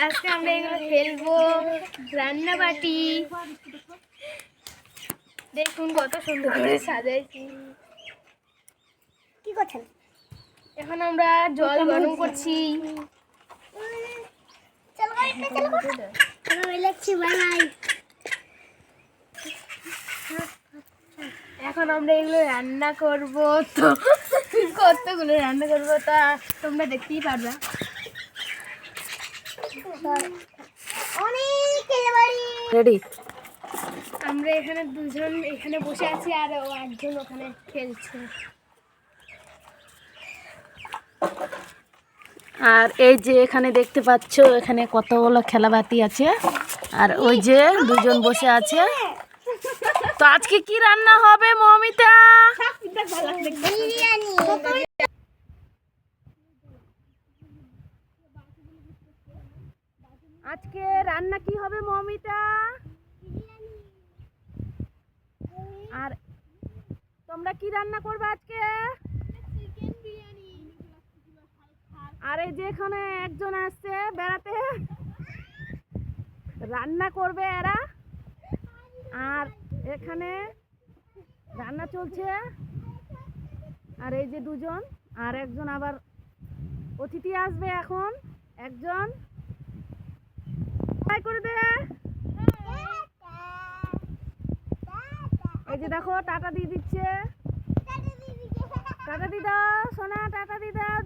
আজকে আমরা এগুলো খেলবো। রান্না বাটি দেখুন কত সুন্দর করে সাজাইছি। কি করছেন? এখন আমরা জল গরম করছি। এখন আমরা এগুলো রান্না করব, তো কতগুলো রান্না করব তা তোমরা দেখতেই পারবে। রেডি। আমরা এখানে দুজন এখানে বসে আছি আর একজন ওখানে খেলছে। আর এই যে এখানে দেখতে পাচ্ছ এখানে কতগুলো খেলাবাতি আছে আর ওই যে দুজন বসে আছে। তো আজকে কি রান্না হবে মৌমিতা? আজকে রান্না কি হবে মৌমিতা? আর তোমরা কি রান্না করবে আজকে? আর এই যে এখানে একজন আসছে বেড়াতে, রান্না করবে এরা। আর এখানে রান্না চলছে। আর এই যে দুজন, আর একজন আবার অতিথি আসবে এখন। একজন করে দে। এই যে দেখো টাটা দিয়ে দিচ্ছে। টাটা দি দাও সোনা, টাটা দি দাও।